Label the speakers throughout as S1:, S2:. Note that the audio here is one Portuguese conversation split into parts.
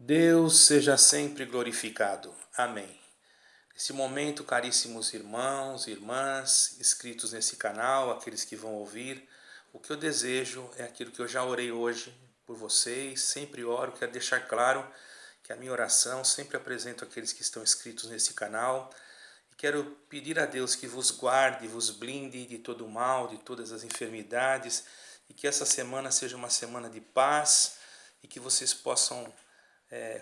S1: Deus seja sempre glorificado. Amém. Nesse momento, caríssimos irmãos e irmãs inscritos nesse canal, aqueles que vão ouvir, o que eu desejo é aquilo que eu já orei hoje por vocês, sempre oro, quero deixar claro que a minha oração sempre apresento aqueles que estão inscritos nesse canal e quero pedir a Deus que vos guarde, vos blinde de todo o mal, de todas as enfermidades e que essa semana seja uma semana de paz e que vocês possam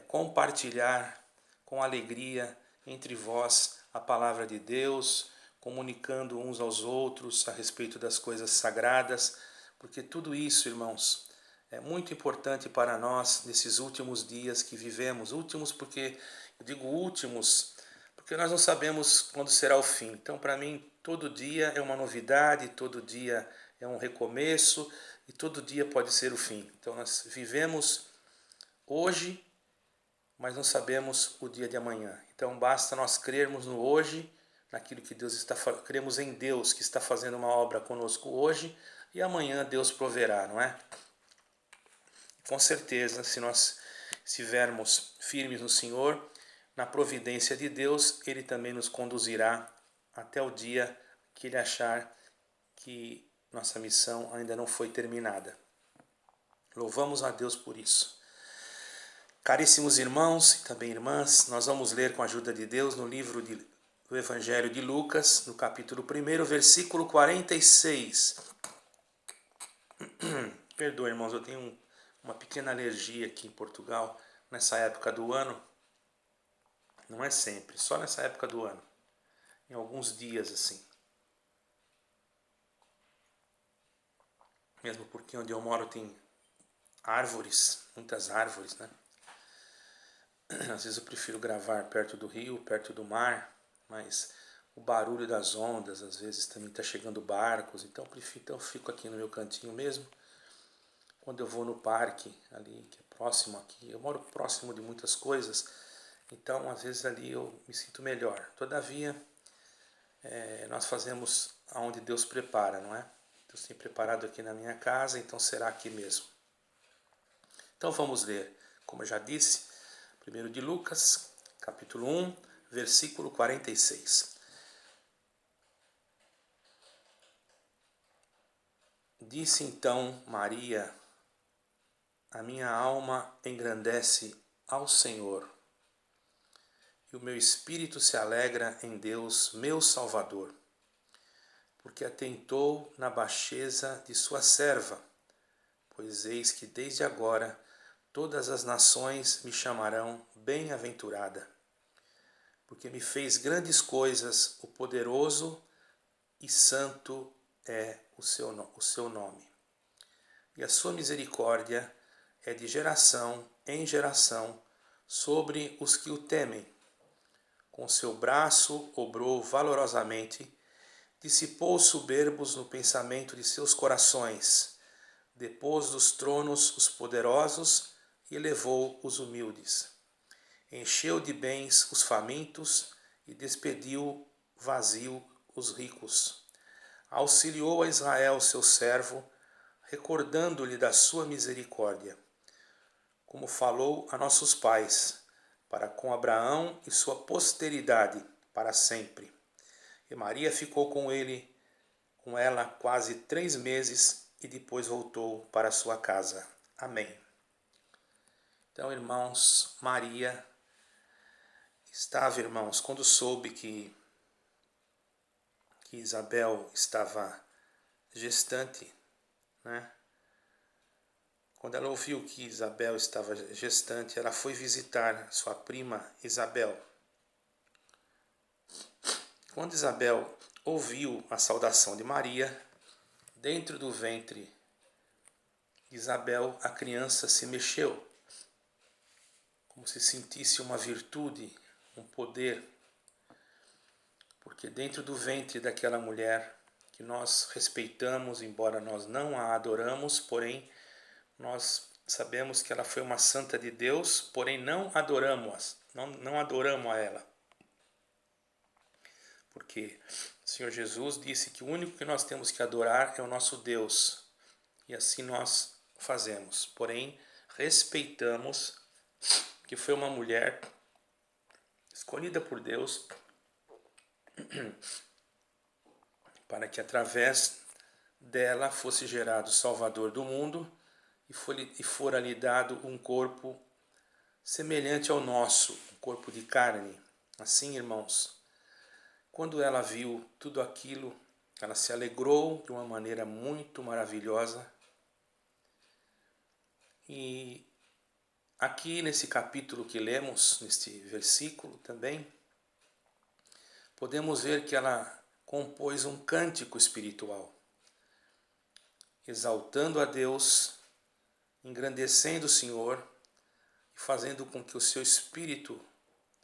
S1: compartilhar com alegria entre vós a palavra de Deus, comunicando uns aos outros a respeito das coisas sagradas, porque tudo isso, irmãos, é muito importante para nós nesses últimos dias que vivemos. Últimos porque, eu digo últimos, porque nós não sabemos quando será o fim. Então, para mim, todo dia é uma novidade, todo dia é um recomeço e todo dia pode ser o fim. Então, nós vivemos hoje, mas não sabemos o dia de amanhã. Então basta nós crermos no hoje, naquilo que Deus está fazendo, cremos em Deus que está fazendo uma obra conosco hoje e amanhã Deus proverá, não é? Com certeza, se nós estivermos firmes no Senhor, na providência de Deus, Ele também nos conduzirá até o dia que Ele achar que nossa missão ainda não foi terminada. Louvamos a Deus por isso. Caríssimos irmãos e também irmãs, nós vamos ler com a ajuda de Deus no livro do Evangelho de Lucas, no capítulo 1, versículo 46. Perdoe, irmãos, eu tenho uma pequena alergia aqui em Portugal, nessa época do ano. Não é sempre, só nessa época do ano. Em alguns dias assim. Mesmo porque onde eu moro tem árvores, muitas árvores, né? Às vezes eu prefiro gravar perto do rio, perto do mar, mas o barulho das ondas, às vezes também está chegando barcos, então eu fico aqui no meu cantinho mesmo. Quando eu vou no parque ali, que é próximo aqui, eu moro próximo de muitas coisas, então às vezes ali eu me sinto melhor. Todavia, nós fazemos aonde Deus prepara, não é? Deus tem preparado aqui na minha casa, então será aqui mesmo. Então vamos ler, como eu já disse, primeiro de Lucas, capítulo 1, versículo 46. Disse então Maria: a minha alma engrandece ao Senhor, e o meu espírito se alegra em Deus, meu Salvador, porque atentou na baixeza de sua serva, pois eis que desde agora todas as nações me chamarão bem-aventurada, porque me fez grandes coisas o poderoso, e santo é o seu nome. E a sua misericórdia é de geração em geração sobre os que o temem. Com seu braço obrou valorosamente, dissipou os soberbos no pensamento de seus corações, depôs dos tronos os poderosos e elevou os humildes. Encheu de bens os famintos e despediu vazio os ricos. Auxiliou a Israel, seu servo, recordando-lhe da sua misericórdia, como falou a nossos pais, para com Abraão e sua posteridade para sempre. E Maria ficou com ela quase 3 meses e depois voltou para sua casa. Amém. Então, irmãos, Maria estava, irmãos, quando soube que Isabel estava gestante, né? Quando ela ouviu que Isabel estava gestante, ela foi visitar sua prima Isabel. Quando Isabel ouviu a saudação de Maria, dentro do ventre de Isabel a criança se mexeu, como se sentisse uma virtude, um poder, porque dentro do ventre daquela mulher que nós respeitamos, embora nós não a adoramos, porém nós sabemos que ela foi uma santa de Deus, porém não adoramos a ela. Porque o Senhor Jesus disse que o único que nós temos que adorar é o nosso Deus. E assim nós fazemos. Porém, respeitamos que foi uma mulher escolhida por Deus para que através dela fosse gerado o Salvador do mundo e fora lhe dado um corpo semelhante ao nosso, um corpo de carne. Assim, irmãos, quando ela viu tudo aquilo, ela se alegrou de uma maneira muito maravilhosa. E aqui nesse capítulo que lemos, neste versículo também, podemos ver que ela compôs um cântico espiritual, exaltando a Deus, engrandecendo o Senhor e fazendo com que o seu espírito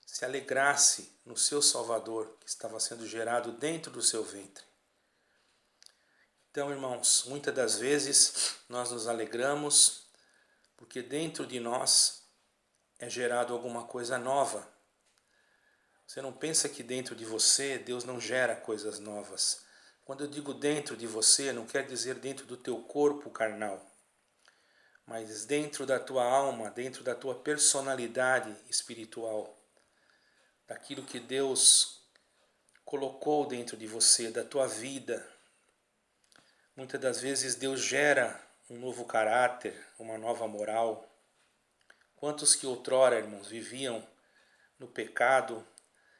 S1: se alegrasse no seu Salvador, que estava sendo gerado dentro do seu ventre. Então, irmãos, muitas das vezes nós nos alegramos porque dentro de nós é gerado alguma coisa nova. Você não pensa que dentro de você Deus não gera coisas novas. Quando eu digo dentro de você, não quer dizer dentro do teu corpo carnal, mas dentro da tua alma, dentro da tua personalidade espiritual, daquilo que Deus colocou dentro de você, da tua vida. Muitas das vezes Deus gera um novo caráter, uma nova moral. Quantos que outrora, irmãos, viviam no pecado,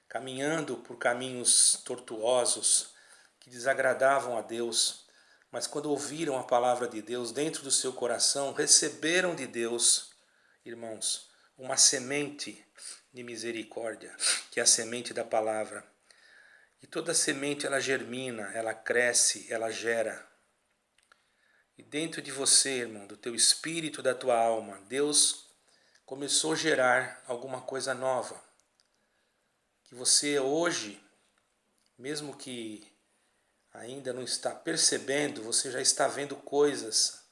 S1: caminhando por caminhos tortuosos, que desagradavam a Deus, mas quando ouviram a palavra de Deus dentro do seu coração, receberam de Deus, irmãos, uma semente de misericórdia, que é a semente da palavra. E toda semente ela germina, ela cresce, ela gera. E dentro de você, irmão, do teu espírito, da tua alma, Deus começou a gerar alguma coisa nova. Que você hoje, mesmo que ainda não está percebendo, você já está vendo coisas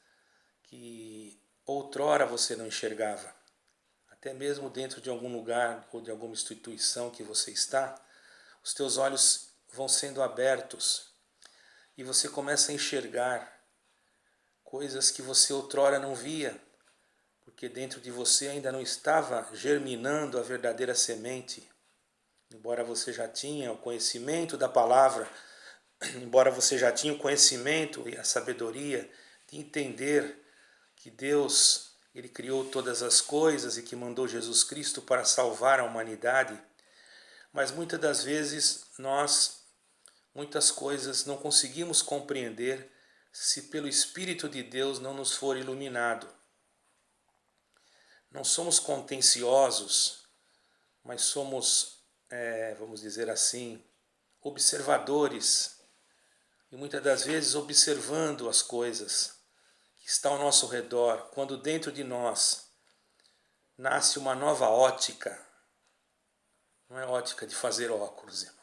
S1: que outrora você não enxergava. Até mesmo dentro de algum lugar ou de alguma instituição que você está, os teus olhos vão sendo abertos e você começa a enxergar coisas que você outrora não via, porque dentro de você ainda não estava germinando a verdadeira semente. Embora você já tinha o conhecimento da palavra, embora você já tinha o conhecimento e a sabedoria de entender que Deus, Ele criou todas as coisas e que mandou Jesus Cristo para salvar a humanidade, mas muitas das vezes muitas coisas não conseguimos compreender se pelo Espírito de Deus não nos for iluminado. Não somos contenciosos, mas somos, vamos dizer assim, observadores. E muitas das vezes observando as coisas que estão ao nosso redor, quando dentro de nós nasce uma nova ótica, não é ótica de fazer óculos, irmão.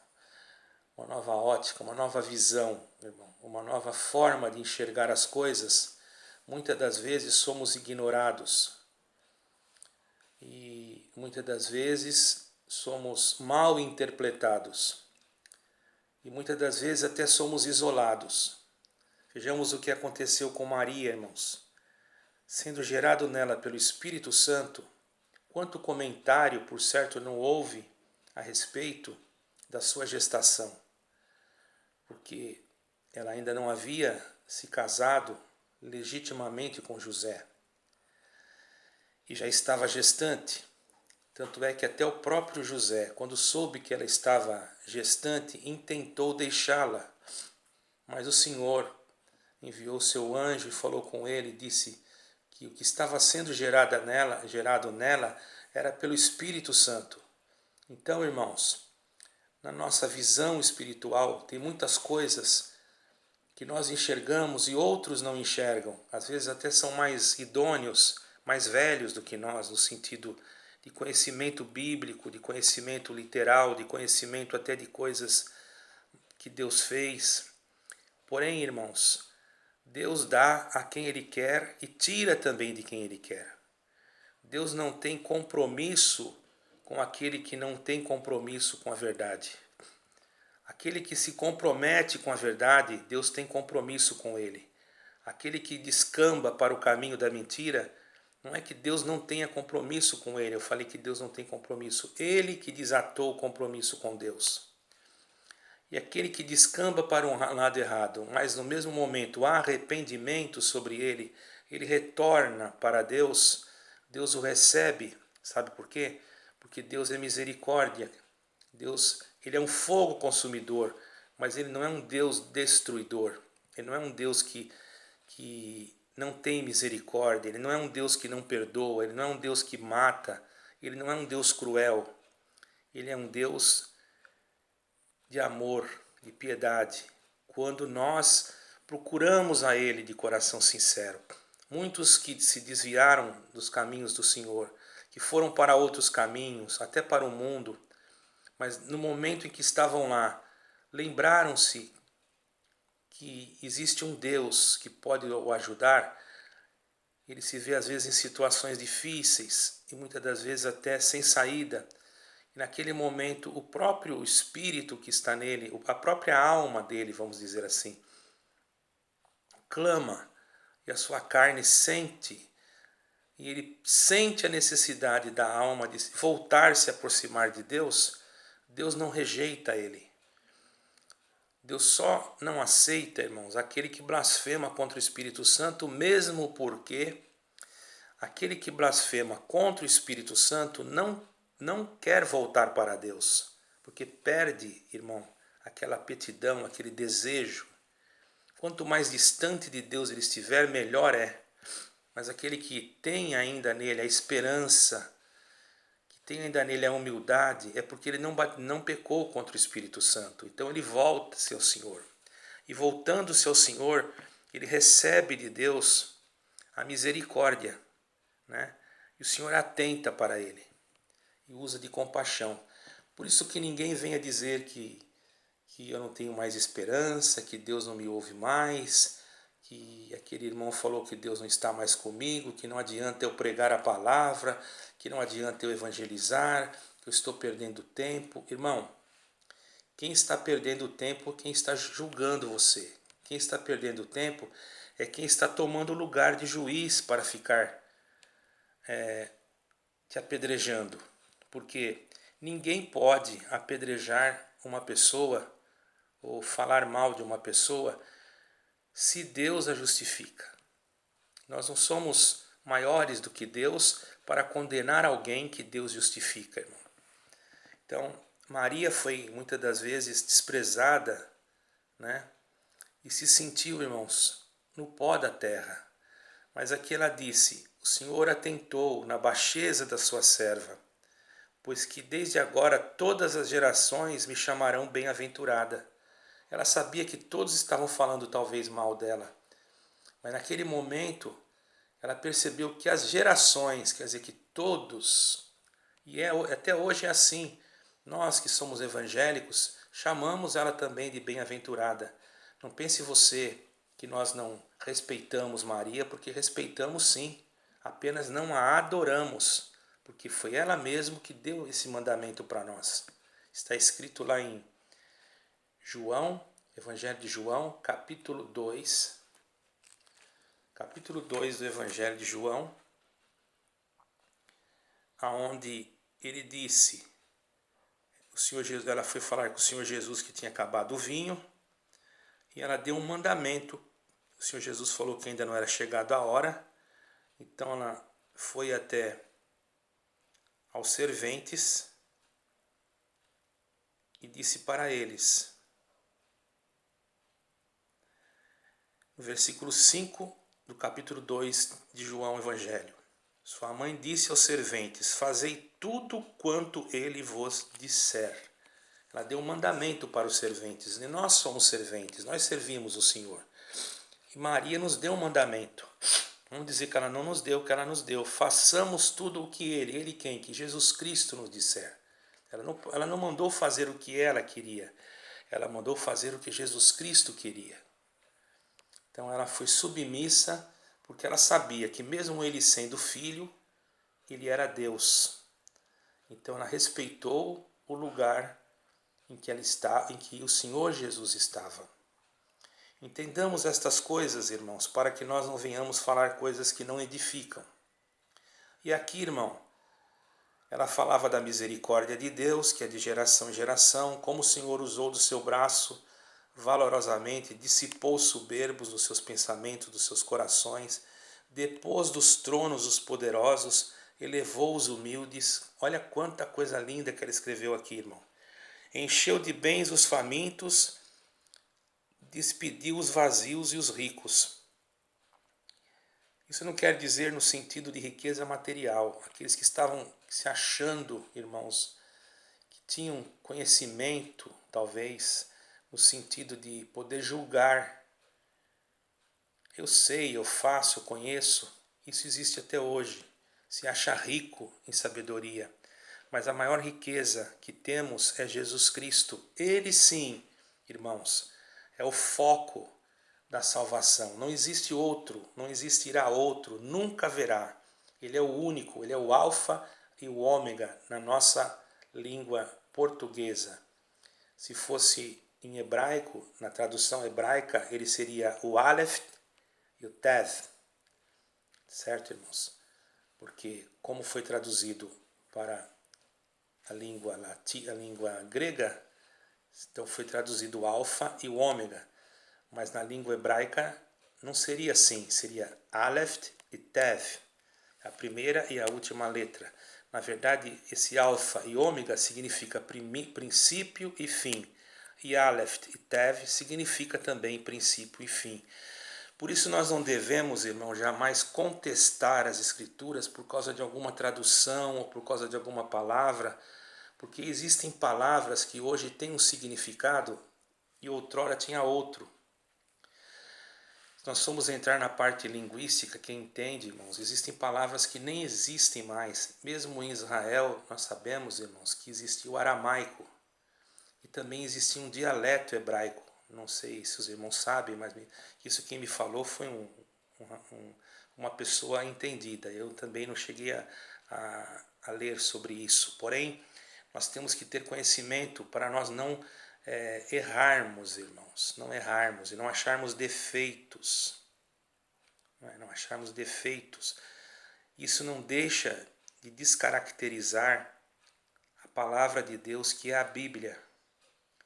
S1: Uma nova ótica, uma nova visão, irmão, uma nova forma de enxergar as coisas, muitas das vezes somos ignorados. E muitas das vezes somos mal interpretados. E muitas das vezes até somos isolados. Vejamos o que aconteceu com Maria, irmãos. Sendo gerado nela pelo Espírito Santo, quanto comentário, por certo, não houve a respeito da sua gestação. Porque ela ainda não havia se casado legitimamente com José. E já estava gestante. Tanto é que até o próprio José, quando soube que ela estava gestante, intentou deixá-la. Mas o Senhor enviou seu anjo e falou com ele e disse que o que estava sendo gerado nela era pelo Espírito Santo. Então, irmãos, na nossa visão espiritual tem muitas coisas que nós enxergamos e outros não enxergam. Às vezes até são mais idôneos, mais velhos do que nós, no sentido de conhecimento bíblico, de conhecimento literal, de conhecimento até de coisas que Deus fez. Porém, irmãos, Deus dá a quem Ele quer e tira também de quem Ele quer. Deus não tem compromisso com aquele que não tem compromisso com a verdade. Aquele que se compromete com a verdade, Deus tem compromisso com ele. Aquele que descamba para o caminho da mentira, Não é que Deus não tenha compromisso com ele. Eu falei que Deus não tem compromisso. Ele que desatou o compromisso com Deus. E aquele que descamba para um lado errado, mas no mesmo momento há arrependimento sobre ele, ele retorna para Deus, Deus o recebe. Sabe por quê? Porque Deus é misericórdia. Deus, ele é um fogo consumidor, mas ele não é um Deus destruidor. Ele não é um Deus que não tem misericórdia, ele não é um Deus que não perdoa, ele não é um Deus que mata, ele não é um Deus cruel. Ele é um Deus de amor, de piedade, quando nós procuramos a Ele de coração sincero. Muitos que se desviaram dos caminhos do Senhor, que foram para outros caminhos, até para o mundo, mas no momento em que estavam lá, lembraram-se que existe um Deus que pode o ajudar. Ele se vê às vezes em situações difíceis e muitas das vezes até sem saída. E naquele momento, o próprio espírito que está nele, a própria alma dele, vamos dizer assim, clama e a sua carne sente. E ele sente a necessidade da alma de voltar se aproximar de Deus. Deus não rejeita ele. Deus só não aceita, irmãos, aquele que blasfema contra o Espírito Santo, mesmo porque aquele que blasfema contra o Espírito Santo não quer voltar para Deus, porque perde, irmão, aquela aptidão, aquele desejo. Quanto mais distante de Deus ele estiver, melhor é. Mas aquele que tem ainda nele a esperança, que tem ainda nele a humildade, é porque ele não pecou contra o Espírito Santo. Então ele volta-se ao Senhor. E voltando-se ao Senhor, ele recebe de Deus a misericórdia, né? E o Senhor atenta para ele e usa de compaixão. Por isso que ninguém venha dizer que eu não tenho mais esperança, que Deus não me ouve mais, que aquele irmão falou que Deus não está mais comigo, que não adianta eu pregar a palavra, que não adianta eu evangelizar, que eu estou perdendo tempo. Irmão, quem está perdendo tempo é quem está julgando você. Quem está perdendo tempo é quem está tomando o lugar de juiz para ficar te apedrejando. Porque ninguém pode apedrejar uma pessoa ou falar mal de uma pessoa se Deus a justifica. Nós não somos maiores do que Deus para condenar alguém que Deus justifica, irmão. Então, Maria foi muitas das vezes desprezada, né? E se sentiu, irmãos, no pó da terra. Mas aqui ela disse: o Senhor atentou na baixeza da sua serva, pois que desde agora todas as gerações me chamarão bem-aventurada. Ela sabia que todos estavam falando talvez mal dela, mas naquele momento ela percebeu que as gerações, quer dizer que todos, até hoje é assim, nós que somos evangélicos, chamamos ela também de bem-aventurada. Não pense você que nós não respeitamos Maria, porque respeitamos sim, apenas não a adoramos, porque foi ela mesma que deu esse mandamento para nós. Está escrito lá em João, Evangelho de João, capítulo 2 do Evangelho de João, aonde ele disse, o Senhor Jesus, ela foi falar com o Senhor Jesus que tinha acabado o vinho, e ela deu um mandamento. O Senhor Jesus falou que ainda não era chegada a hora, então ela foi até aos serventes e disse para eles, no versículo 5 do capítulo 2 de João Evangelho: sua mãe disse aos serventes: fazei tudo quanto ele vos disser. Ela deu um mandamento para os serventes, e nós somos serventes, nós servimos o Senhor. E Maria nos deu um mandamento. Vamos dizer que ela não nos deu, que ela nos deu. Façamos tudo o que ele quem? Que Jesus Cristo nos disser. Ela não mandou fazer o que ela queria, ela mandou fazer o que Jesus Cristo queria. Então ela foi submissa, porque ela sabia que mesmo ele sendo filho, ele era Deus. Então ela respeitou o lugar em que ela está, em que o Senhor Jesus estava. Entendamos estas coisas, irmãos, para que nós não venhamos falar coisas que não edificam. E aqui, irmão, ela falava da misericórdia de Deus, que é de geração em geração, como o Senhor usou do seu braço valorosamente, dissipou os soberbos dos seus pensamentos, dos seus corações, depôs dos tronos os poderosos, elevou os humildes. Olha quanta coisa linda que ela escreveu aqui, irmão. Encheu de bens os famintos, despediu os vazios e os ricos. Isso não quer dizer no sentido de riqueza material. Aqueles que estavam se achando, irmãos, que tinham conhecimento, talvez, no sentido de poder julgar. Eu sei, eu faço, eu conheço. Isso existe até hoje. Se acha rico em sabedoria. Mas a maior riqueza que temos é Jesus Cristo. Ele sim, irmãos, é o foco da salvação. Não existe outro, não existirá outro, nunca haverá. Ele é o único, ele é o alfa e o ômega na nossa língua portuguesa. Se fosse em hebraico, na tradução hebraica, ele seria o Aleph e o Teth. Certo, irmãos? Porque como foi traduzido para a língua grega, então foi traduzido o alfa e o ômega. Mas na língua hebraica não seria assim, seria Aleph e Tev, a primeira e a última letra. Na verdade, esse alfa e ômega significa princípio e fim. E Aleph e Tev significa também princípio e fim. Por isso nós não devemos, irmão, jamais contestar as escrituras por causa de alguma tradução ou por causa de alguma palavra, porque existem palavras que hoje têm um significado e outrora tinha outro. Nós formos entrar na parte linguística, quem entende, irmãos, existem palavras que nem existem mais. Mesmo em Israel, nós sabemos, irmãos, que existia o aramaico e também existia um dialeto hebraico. Não sei se os irmãos sabem, mas isso quem me falou foi uma pessoa entendida. Eu também não cheguei a ler sobre isso. Porém, nós temos que ter conhecimento para nós não errarmos, irmãos, não errarmos e não acharmos defeitos. Não acharmos defeitos. Isso não deixa de descaracterizar a palavra de Deus, que é a Bíblia.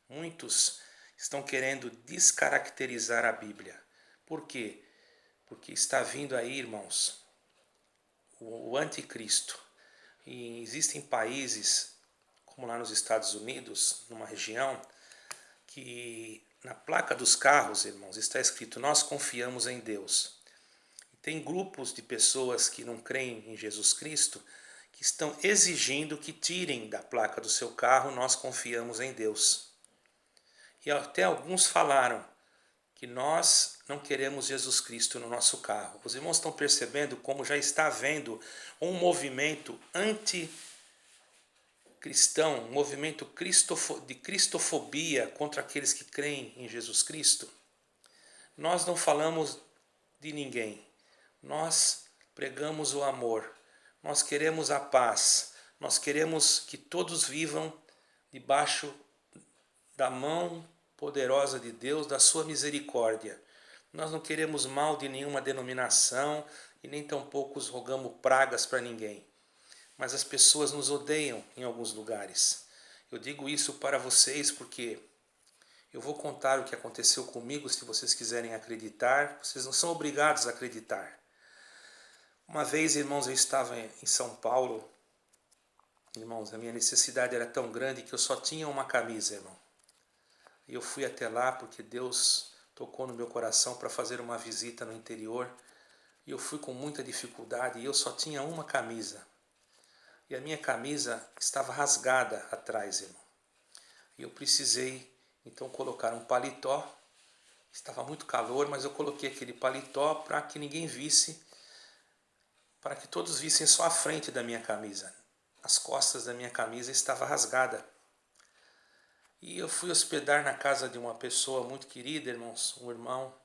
S1: Muitos estão querendo descaracterizar a Bíblia. Por quê? Porque está vindo aí, irmãos, o anticristo. E existem países, como lá nos Estados Unidos, numa região, que na placa dos carros, irmãos, está escrito: nós confiamos em Deus. E tem grupos de pessoas que não creem em Jesus Cristo que estão exigindo que tirem da placa do seu carro: nós confiamos em Deus. E até alguns falaram que nós não queremos Jesus Cristo no nosso carro. Os irmãos estão percebendo como já está havendo um movimento anticristão, um movimento de cristofobia contra aqueles que creem em Jesus Cristo? Nós não falamos de ninguém. Nós pregamos o amor. Nós queremos a paz. Nós queremos que todos vivam debaixo da mão poderosa de Deus, da sua misericórdia. Nós não queremos mal de nenhuma denominação e nem tampouco rogamos pragas para ninguém. Mas as pessoas nos odeiam em alguns lugares. Eu digo isso para vocês porque eu vou contar o que aconteceu comigo. Se vocês quiserem acreditar, vocês não são obrigados a acreditar. Uma vez, irmãos, eu estava em São Paulo. Irmãos, a minha necessidade era tão grande que eu só tinha uma camisa, irmão. E eu fui até lá porque Deus tocou no meu coração para fazer uma visita no interior. E eu fui com muita dificuldade e eu só tinha uma camisa. E a minha camisa estava rasgada atrás, irmão. E eu precisei, então, colocar um paletó. Estava muito calor, mas eu coloquei aquele paletó para que ninguém visse, para que todos vissem só a frente da minha camisa. As costas da minha camisa estavam rasgadas. E eu fui hospedar na casa de uma pessoa muito querida, irmãos, um irmão.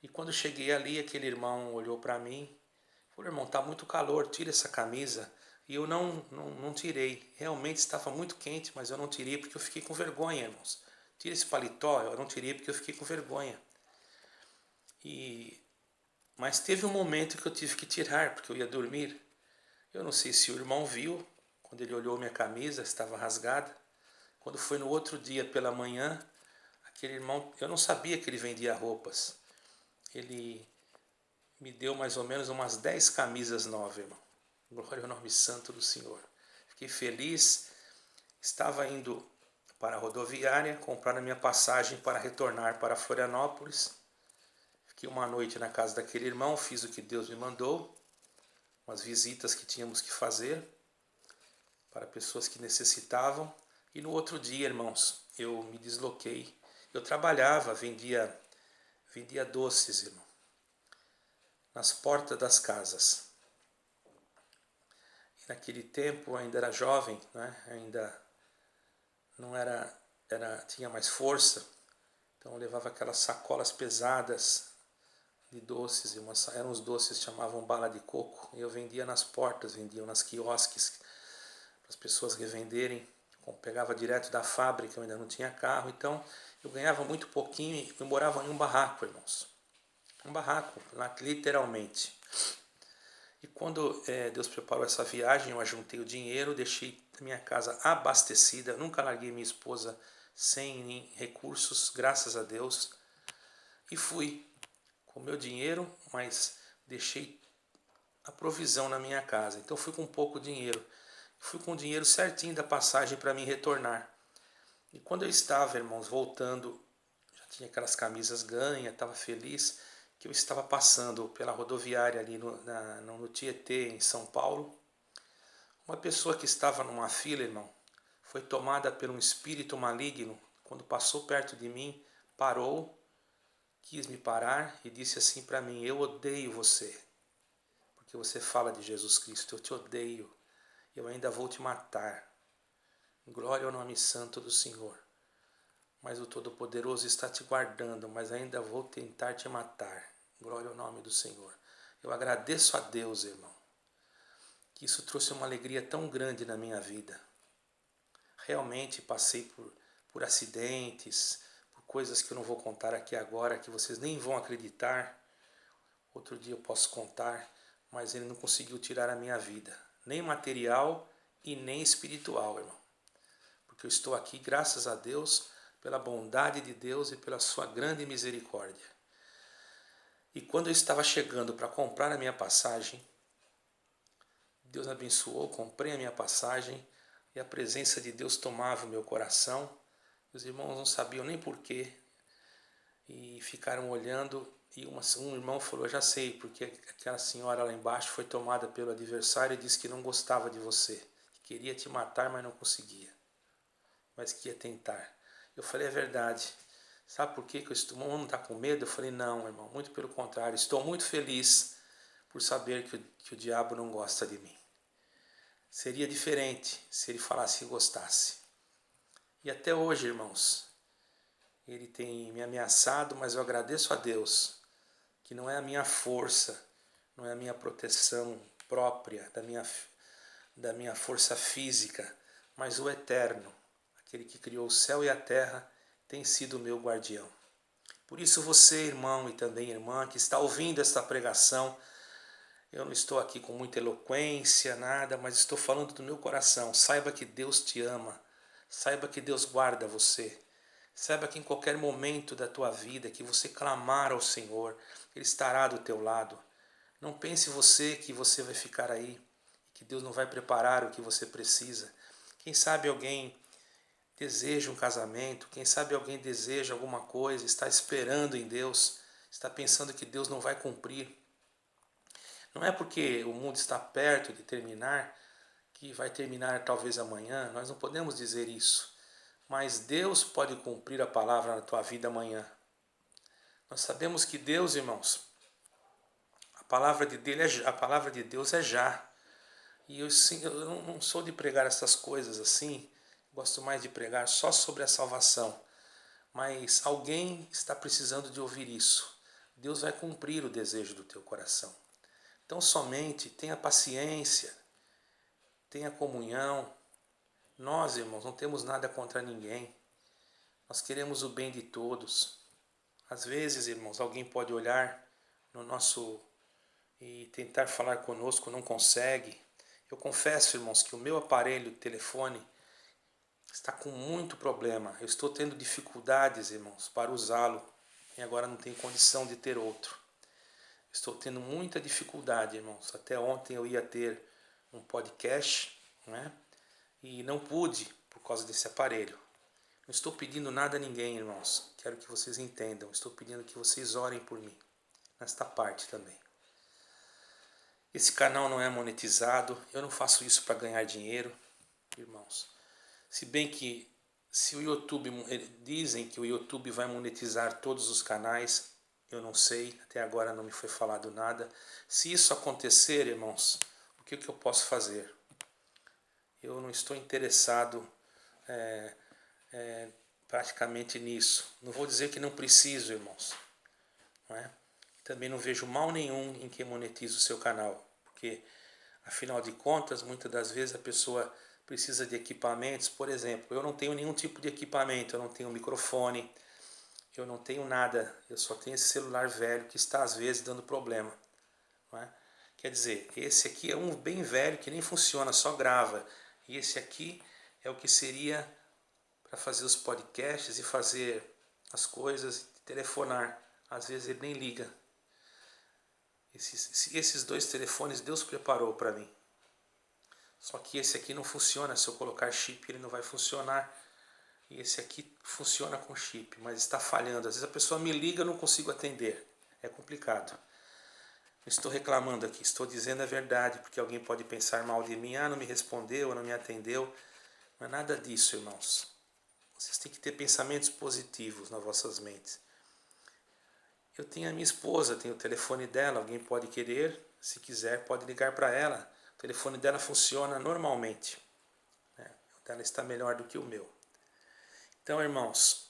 S1: E quando cheguei ali, aquele irmão olhou para mim e falou: irmão, está muito calor, tira essa camisa. E eu não tirei. Realmente estava muito quente, mas eu não tirei porque eu fiquei com vergonha, irmãos. Tira esse paletó, eu não tirei porque eu fiquei com vergonha. Mas teve um momento que eu tive que tirar, porque eu ia dormir. Eu não sei se o irmão viu, quando ele olhou minha camisa, estava rasgada. Quando foi no outro dia pela manhã, aquele irmão, eu não sabia que ele vendia roupas. Ele me deu mais ou menos umas 10 camisas novas, irmão. Glória ao nome santo do Senhor. Fiquei feliz, estava indo para a rodoviária, comprar a minha passagem para retornar para Florianópolis. Fiquei uma noite na casa daquele irmão, fiz o que Deus me mandou, umas visitas que tínhamos que fazer para pessoas que necessitavam. E no outro dia, irmãos, eu me desloquei. Eu trabalhava, vendia doces, irmão, nas portas das casas. E naquele tempo eu ainda era jovem, né? Ainda não tinha mais força. Então eu levava aquelas sacolas pesadas de doces, eram os doces que chamavam bala de coco, e eu vendia nas portas, vendia nas quiosques, para as pessoas revenderem. Eu pegava direto da fábrica, eu ainda não tinha carro, então eu ganhava muito pouquinho e eu morava em um barraco, irmãos. Um barraco, literalmente. E quando Deus preparou essa viagem, eu ajuntei o dinheiro, deixei a minha casa abastecida, nunca larguei minha esposa sem recursos, graças a Deus, e fui com meu dinheiro, mas deixei a provisão na minha casa. Então fui com pouco dinheiro. Fui com o dinheiro certinho da passagem para mim retornar. E quando eu estava, irmãos, voltando, já tinha aquelas camisas ganhas, estava feliz, que eu estava passando pela rodoviária ali no Tietê, em São Paulo. Uma pessoa que estava numa fila, irmão, foi tomada por um espírito maligno. Quando passou perto de mim, parou, quis me parar e disse assim para mim: eu odeio você, porque você fala de Jesus Cristo, eu te odeio, eu ainda vou te matar. Glória ao nome santo do Senhor. Mas o Todo-Poderoso está te guardando, mas ainda vou tentar te matar. Glória ao nome do Senhor. Eu agradeço a Deus, irmão, que isso trouxe uma alegria tão grande na minha vida. Realmente passei por acidentes, por coisas que eu não vou contar aqui agora, que vocês nem vão acreditar. Outro dia eu posso contar, mas ele não conseguiu tirar a minha vida, nem material e nem espiritual, irmão. Porque eu estou aqui, graças a Deus, pela bondade de Deus e pela sua grande misericórdia. E quando eu estava chegando para comprar a minha passagem, Deus abençoou, comprei a minha passagem e a presença de Deus tomava o meu coração. Os irmãos não sabiam nem porquê e ficaram olhando. E um irmão falou: já sei, porque aquela senhora lá embaixo foi tomada pelo adversário e disse que não gostava de você, que queria te matar, mas não conseguia, mas que ia tentar. Eu falei: é verdade. Sabe por que eu estou? Não está com medo? Eu falei: não, irmão, muito pelo contrário, estou muito feliz por saber que o diabo não gosta de mim. Seria diferente se ele falasse que gostasse. E até hoje, irmãos, ele tem me ameaçado, mas eu agradeço a Deus que não é a minha força, não é a minha proteção própria, da minha força física, mas o Eterno, aquele que criou o céu e a terra, tem sido o meu guardião. Por isso você, irmão e também irmã, que está ouvindo esta pregação, eu não estou aqui com muita eloquência, nada, mas estou falando do meu coração. Saiba que Deus te ama, saiba que Deus guarda você. Saiba que em qualquer momento da tua vida que você clamar ao Senhor, Ele estará do teu lado. Não pense você que você vai ficar aí, que Deus não vai preparar o que você precisa. Quem sabe alguém deseja um casamento, quem sabe alguém deseja alguma coisa, está esperando em Deus, está pensando que Deus não vai cumprir. Não é porque o mundo está perto de terminar que vai terminar talvez amanhã, nós não podemos dizer isso. Mas Deus pode cumprir a palavra na tua vida amanhã. Nós sabemos que Deus, irmãos, a palavra de Deus é já. E eu não sou de pregar essas coisas assim, gosto mais de pregar só sobre a salvação. Mas alguém está precisando de ouvir isso. Deus vai cumprir o desejo do teu coração. Então somente tenha paciência, tenha comunhão. Nós, irmãos, não temos nada contra ninguém. Nós queremos o bem de todos. Às vezes, irmãos, alguém pode olhar no nosso e tentar falar conosco, não consegue. Eu confesso, irmãos, que o meu aparelho, telefone, está com muito problema. Eu estou tendo dificuldades, irmãos, para usá-lo e agora não tenho condição de ter outro. Estou tendo muita dificuldade, irmãos. Até ontem eu ia ter um podcast, né? E não pude por causa desse aparelho. Não estou pedindo nada a ninguém, irmãos. Quero que vocês entendam. Estou pedindo que vocês orem por mim, nesta parte também. Esse canal não é monetizado. Eu não faço isso para ganhar dinheiro, irmãos. Se bem que se o YouTube, dizem que o YouTube vai monetizar todos os canais, eu não sei, até agora não me foi falado nada. Se isso acontecer, irmãos, o que eu posso fazer? Eu não estou interessado praticamente nisso. Não vou dizer que não preciso, irmãos. Não é? Também não vejo mal nenhum em quem monetiza o seu canal, porque, afinal de contas, muitas das vezes a pessoa precisa de equipamentos. Por exemplo, eu não tenho nenhum tipo de equipamento, eu não tenho microfone, eu não tenho nada, eu só tenho esse celular velho que está às vezes dando problema. Não é? Quer dizer, esse aqui é um bem velho que nem funciona, só grava. E esse aqui é o que seria para fazer os podcasts e fazer as coisas, telefonar. Às vezes ele nem liga. Esses dois telefones Deus preparou para mim. Só que esse aqui não funciona, se eu colocar chip ele não vai funcionar. E esse aqui funciona com chip, mas está falhando. Às vezes a pessoa me liga e eu não consigo atender. É complicado. Não estou reclamando aqui, estou dizendo a verdade, porque alguém pode pensar mal de mim. Ah, não me respondeu, não me atendeu. Não é nada disso, irmãos. Vocês têm que ter pensamentos positivos nas vossas mentes. Eu tenho a minha esposa, tenho o telefone dela, alguém pode querer, se quiser pode ligar para ela. O telefone dela funciona normalmente. O dela está melhor do que o meu. Então, irmãos,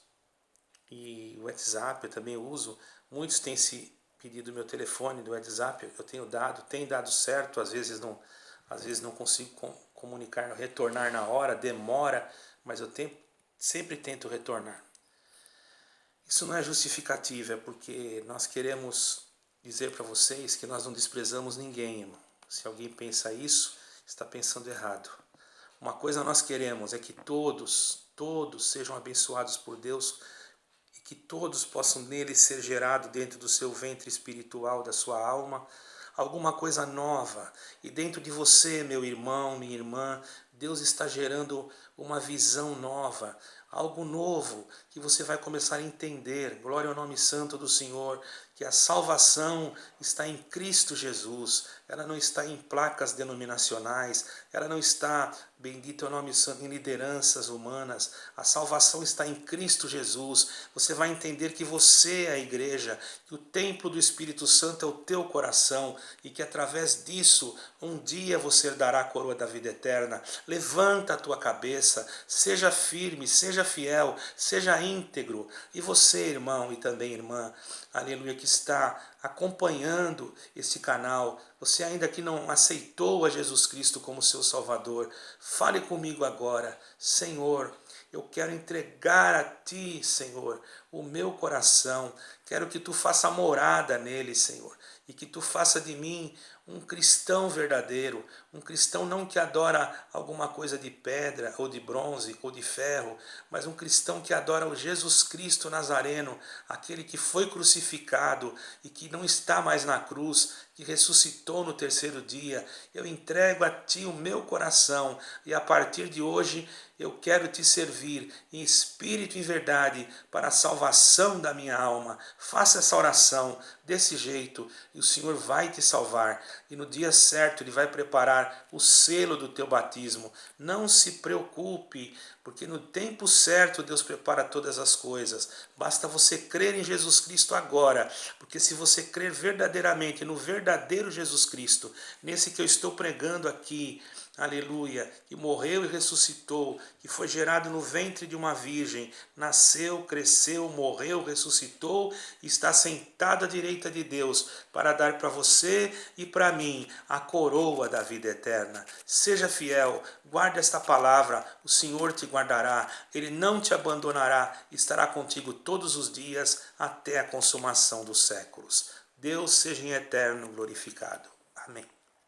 S1: e o WhatsApp eu também uso. Muitos têm se pedido o meu telefone do WhatsApp, eu tenho dado, tem dado certo, às vezes não consigo comunicar, retornar na hora, demora, mas eu sempre tento retornar. Isso não é justificativa, é porque nós queremos dizer para vocês que nós não desprezamos ninguém, irmão. Se alguém pensa isso, está pensando errado. Uma coisa nós queremos é que todos sejam abençoados por Deus e que todos possam nele ser gerado dentro do seu ventre espiritual, da sua alma, alguma coisa nova. E dentro de você, meu irmão, minha irmã, Deus está gerando uma visão nova, algo novo que você vai começar a entender. Glória ao nome santo do Senhor, que a salvação está em Cristo Jesus. Ela não está em placas denominacionais, ela não está, bendito é o nome santo, em lideranças humanas. A salvação está em Cristo Jesus. Você vai entender que você é a igreja, que o templo do Espírito Santo é o teu coração e que através disso um dia você dará a coroa da vida eterna. Levanta a tua cabeça, seja firme, seja fiel, seja íntegro. E você, irmão e também irmã, aleluia, que está acompanhando esse canal, você ainda que não aceitou a Jesus Cristo como seu Salvador, fale comigo agora. Senhor, eu quero entregar a Ti, Senhor, o meu coração. Quero que Tu faça morada nele, Senhor, e que Tu faça de mim um cristão verdadeiro, um cristão não que adora alguma coisa de pedra, ou de bronze, ou de ferro, mas um cristão que adora o Jesus Cristo Nazareno, aquele que foi crucificado e que não está mais na cruz, que ressuscitou no terceiro dia. Eu entrego a Ti o meu coração e a partir de hoje eu quero Te servir em espírito e em verdade para a salvação da minha alma. Faça essa oração desse jeito e o Senhor vai te salvar. E no dia certo Ele vai preparar o selo do teu batismo. Não se preocupe, porque no tempo certo Deus prepara todas as coisas. Basta você crer em Jesus Cristo agora, porque se você crer verdadeiramente no verdadeiro Jesus Cristo, nesse que eu estou pregando aqui, aleluia, que morreu e ressuscitou, que foi gerado no ventre de uma virgem, nasceu, cresceu, morreu, ressuscitou, e está sentado à direita de Deus para dar para você e para mim a coroa da vida eterna. Seja fiel, guarde esta palavra, o Senhor te guardará, Ele não te abandonará, estará contigo todos os dias até a consumação dos séculos. Deus seja em eterno glorificado. Amém.